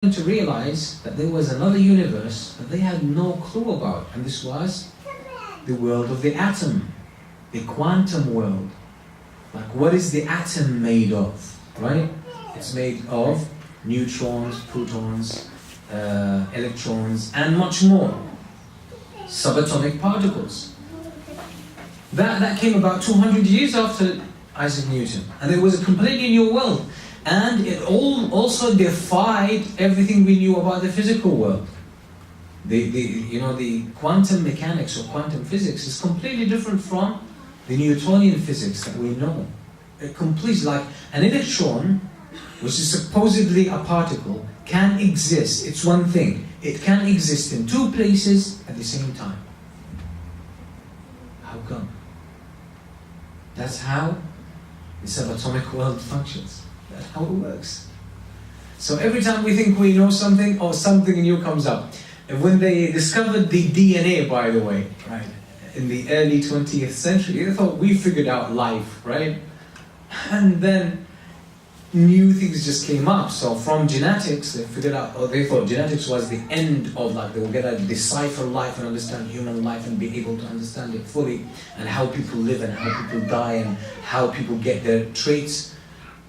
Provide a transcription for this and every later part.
to realize that there was another universe that they had no clue about, and this was the world of the atom, the quantum world. Like, what is the atom made of, right? It's made of neutrons, protons, electrons, and much more. Subatomic particles. That came about 200 years after Isaac Newton, and it was a completely new world. And it also defied everything we knew about the physical world. The quantum mechanics or quantum physics is completely different from the Newtonian physics that we know. It completely, like an electron, which is supposedly a particle, can exist. It's one thing. It can exist in two places at the same time. How come? That's how the subatomic world functions. That's how it works. So every time we think we know something, or something new comes up. And when they discovered the DNA, by the way, right, in the early 20th century, they thought we figured out life, right? And then new things just came up. So from genetics, they figured out, or they thought genetics was the end of life. They were going to decipher life and understand human life and be able to understand it fully, and how people live and how people die and how people get their traits.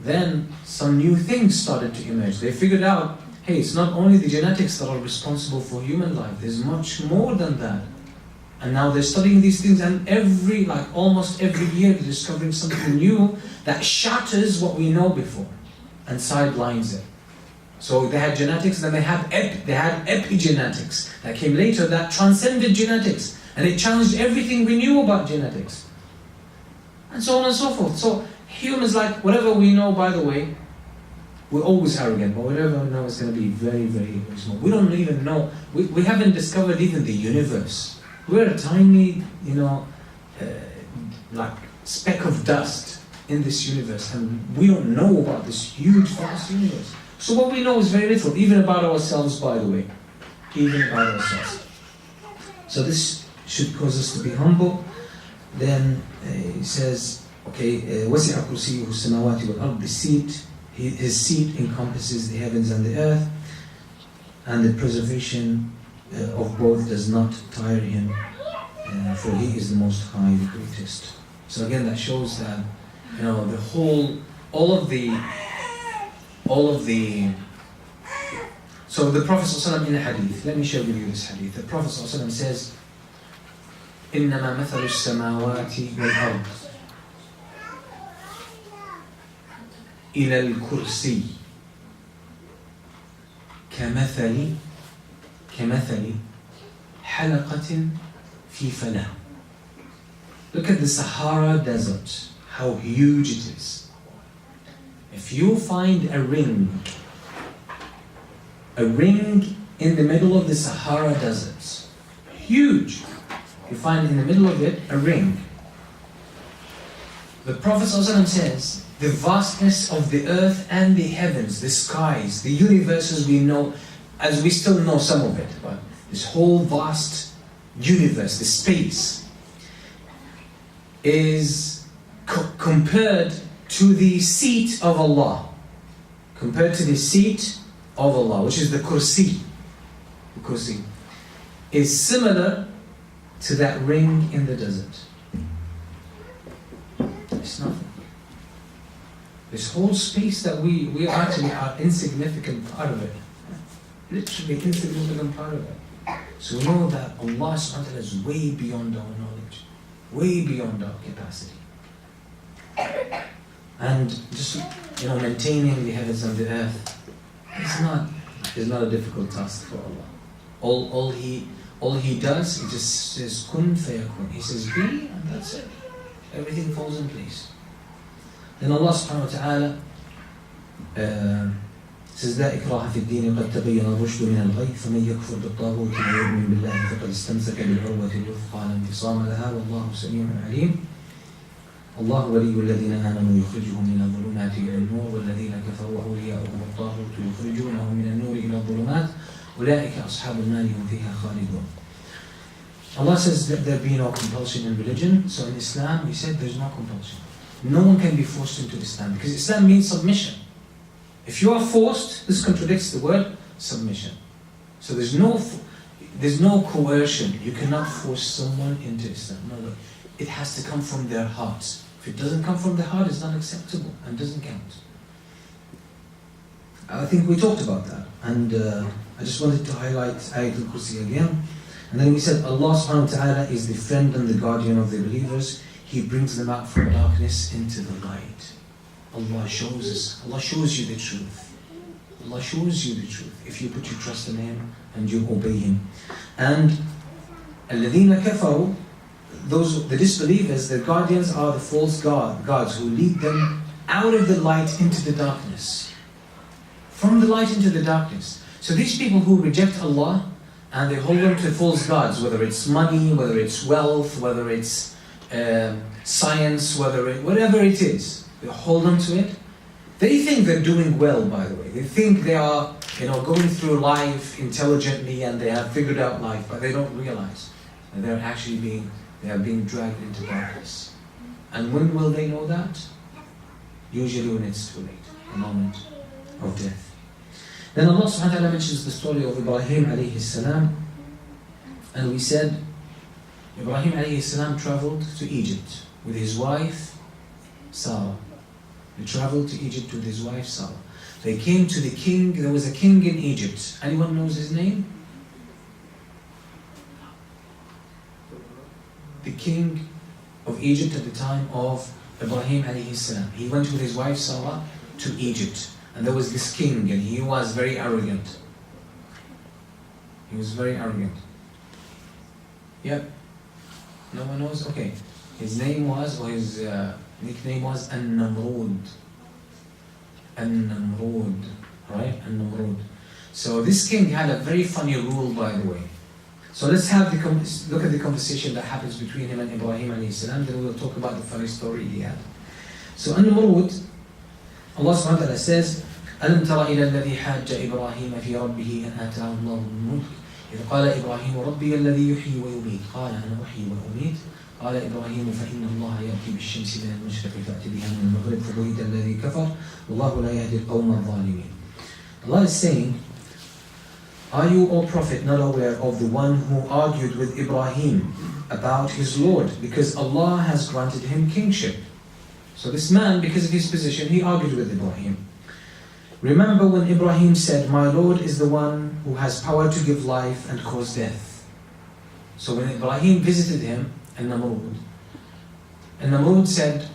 Then some new things started to emerge. They figured out, hey, it's not only the genetics that are responsible for human life, there's much more than that. And now they're studying these things, and almost every year they're discovering something new that shatters what we know before and sidelines it. So they had genetics, then they had epigenetics that came later that transcended genetics, and it challenged everything we knew about genetics. And so on and so forth. So humans, like whatever we know, by the way, we're always arrogant, but whatever we know is going to be very, very, very small. We don't even know, we haven't discovered even the universe. We're a tiny, speck of dust in this universe, and we don't know about this huge, vast universe. So what we know is very little, even about ourselves, by the way. Even about ourselves. So this should cause us to be humble. Then he says, okay, وَسِعَ كُرْسِيُّهُ السَّمَاوَاتِ وَالْأَرْضِ. The seat, his seat encompasses the heavens and the earth, and the preservation of both does not tire him, for he is the most high, the greatest. So again, that shows that, so the Prophet ﷺ in a hadith, let me share with you this hadith. The Prophet ﷺ says, إِنَّمَا مَثَلُ السَّمَاوَاتِ وَالْأَرْضِ إِلَى الْكُرْسِيِّ كمثل حلقة في فلاة. Look at the Sahara Desert, how huge it is. If you find a ring in the middle of the Sahara Desert, huge, you find in the middle of it a ring. The Prophet ﷺ says, the vastness of the earth and the heavens, the skies, the universe as we know, as we still know some of it, but this whole vast universe, the space, is compared to the seat of Allah. Compared to the seat of Allah, which is the kursi. The kursi is similar to that ring in the desert. It's nothing. This whole space that we actually are insignificant part of it. Literally insignificant part of it. So we know that Allah subhanahu wa ta'ala is way beyond our knowledge, way beyond our capacity. And just maintaining the heavens and the earth is not a difficult task for Allah. All he does, he just says kun fayakun. He says be, and that's it. Everything falls in place. Then Allah subhanahu wa ta'ala says, لا إكراه في الدين قد تبين الرشد من الغي فمن يكفر بالطاغوت ويؤمن بالله فقد استمسك بالعروة الوثقى لا انفصام لها والله سميع عليم. الله ولي الذين آمنوا يخرجهم من الظلمات إلى النور والذين كفروا أولياؤهم الطاغوت يخرجونهم من النور إلى الظلمات أولئك أصحاب النار هم فيها خالدون. Allah says that there be no compulsion in religion. So in Islam, He said there's no compulsion. No one can be forced into Islam, because Islam means submission. If you are forced, this contradicts the word submission. So there's no coercion. You cannot force someone into Islam. No. It has to come from their heart. If it doesn't come from the heart, it's not acceptable and doesn't count. I think we talked about that, and I just wanted to highlight Ayatul Kursi again. And then we said Allah subhanahu wa ta'ala is the friend and the guardian of the believers. He brings them out from darkness into the light. Allah shows you the truth. Allah shows you the truth if you put your trust in Him and you obey Him. And الَّذِينَ كَفَرُوا, the disbelievers, their guardians are the false gods who lead them out of the light into the darkness. From the light into the darkness. So these people who reject Allah and they hold on to false gods, whether it's money, whether it's wealth, whether it's science, whatever it is, they hold on to it. They think they're doing well, by the way. They think they are, going through life intelligently and they have figured out life, but they don't realize that they're actually being dragged into darkness. And when will they know that? Usually when it's too late, the moment of death. Then Allah subhanahu wa ta'ala mentions the story of Ibrahim alayhi salam, and we said Ibrahim alayhi salam traveled to Egypt with his wife Sarah. He traveled to Egypt with his wife Sarah. They came to the king. There was a king in Egypt. Anyone knows his name? The king of Egypt at the time of Ibrahim alayhi salam. He went with his wife Sarah to Egypt. And there was this king, and he was very arrogant. He was very arrogant. Yep. No one knows? Okay. His name was, or his nickname was An-Namrud. An-Namrud. Right? An-Namrud. So this king had a very funny rule, by the way. So let's look at the conversation that happens between him and Ibrahim alayhi salam. Then we'll talk about the funny story he had. So An-Namrud, Allah subhanahu wa ta'ala says, أَلَمْ تَرَ إِلَى الَّذِي حَاجَّ إِبْرَاهِيمَ فِي رَبِّهِ أَنْ آتَاهُ اللَّهُ الْمُلْكَ إِذْ قَالَ إِبْرَاهِيمُ رَبِّيَ الَّذِي يُحْيِي وَيُمِيتُ قَالَ أَنَا أُحْيِي وَأُمِيتُ قال إبراهيم فإن الله يأتي بالشمس من المشرق فأتي بها من المغرب فبهت الذي كفر والله لا يهدي القوم الظالمين. Allah is saying, are you, O Prophet, not aware of the one who argued with Ibrahim about his Lord, because Allah has granted him kingship? So this man, because of his position, he argued with Ibrahim. Remember when Ibrahim said, my Lord is the one who has power to give life and cause death. So when Ibrahim visited him, and Namrud said,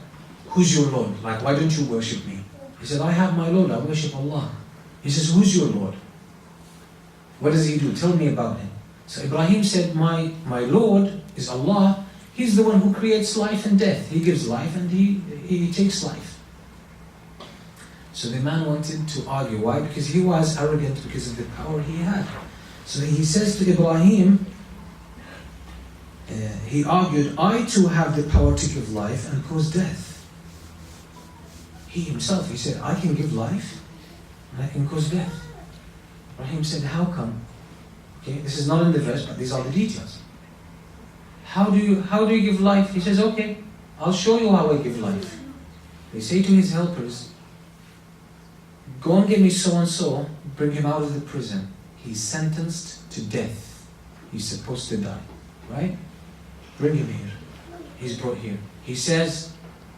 who's your Lord? Like, why don't you worship me? He said, I have my Lord, I worship Allah. He says, who's your Lord? What does he do? Tell me about him. So Ibrahim said, my Lord is Allah. He's the one who creates life and death. He gives life and he takes life. So the man wanted to argue. Why? Because he was arrogant because of the power he had. So he says to Ibrahim, he argued, I too have the power to give life and cause death. He himself, he said, I can give life and I can cause death. Ibrahim said, how come? Okay, this is not in the verse, but these are the details. How do you give life? He says, okay, I'll show you how I give life. They say to his helpers, go and get me so-and-so, bring him out of the prison. He's sentenced to death. He's supposed to die, right? Bring him here. He's brought here. He says,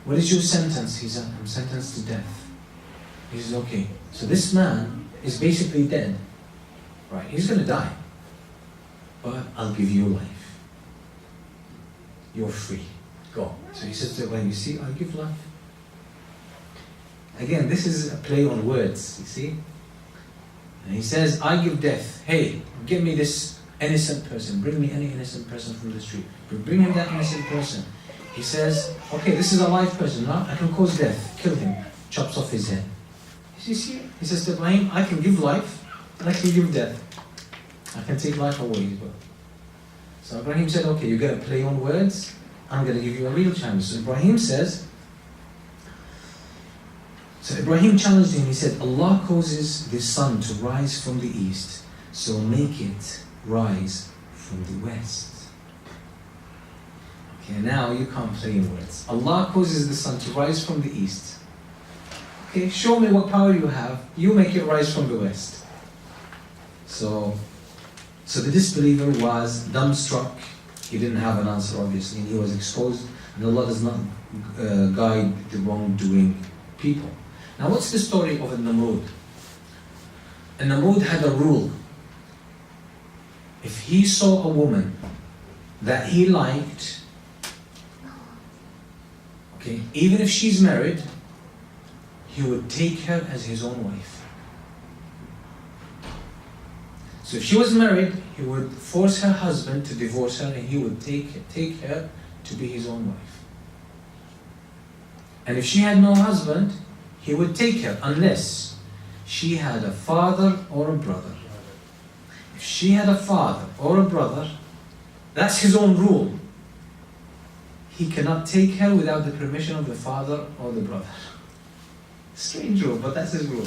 what is your sentence? He said, I'm sentenced to death. He says, okay. So this man is basically dead, right? He's going to die. But I'll give you life. You're free. Go. So he says to Ibrahim, you see, I'll give life. Again, this is a play on words, you see? And he says, I give death. Hey, give me this innocent person. Bring me any innocent person from the street. Bring him that innocent person. He says, okay, this is a live person. Now I can cause death. Kill him. Chops off his head. You see? He says to Ibrahim, I can give life and I can give death. I can take life away as well. So Ibrahim said, okay, you're going to play on words. I'm going to give you a real challenge. So Ibrahim challenged him. He said, Allah causes the sun to rise from the east, so make it rise from the west. Okay, now you can't play in words. Allah causes the sun to rise from the east. Okay, show me what power you have. You make it rise from the west. So the disbeliever was dumbstruck. He didn't have an answer, obviously, and he was exposed. And Allah does not guide the wrongdoing people. Now, what's the story of Namrud? Namrud had a rule. If he saw a woman that he liked, okay, even if she's married, he would take her as his own wife. So if she was married, he would force her husband to divorce her, and he would take her to be his own wife. And if she had no husband, he would take her unless she had a father or a brother. If she had a father or a brother, that's his own rule. He cannot take her without the permission of the father or the brother. Strange rule, but that's his rule.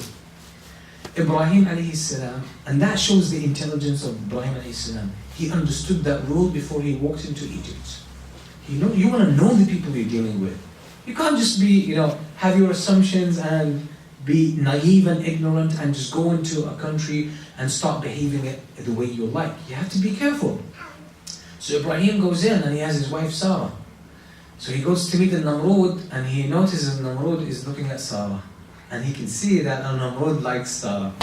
Ibrahim alayhi salam, and that shows the intelligence of Ibrahim alayhi salam. He understood that rule before he walked into Egypt. You want to know the people you're dealing with. You can't just be, have your assumptions and be naive and ignorant and just go into a country and start behaving it the way you like. You have to be careful. So Ibrahim goes in and he has his wife Sarah. So he goes to meet the Namrud and he notices Namrud is looking at Sarah. And he can see that Namrud likes Sarah.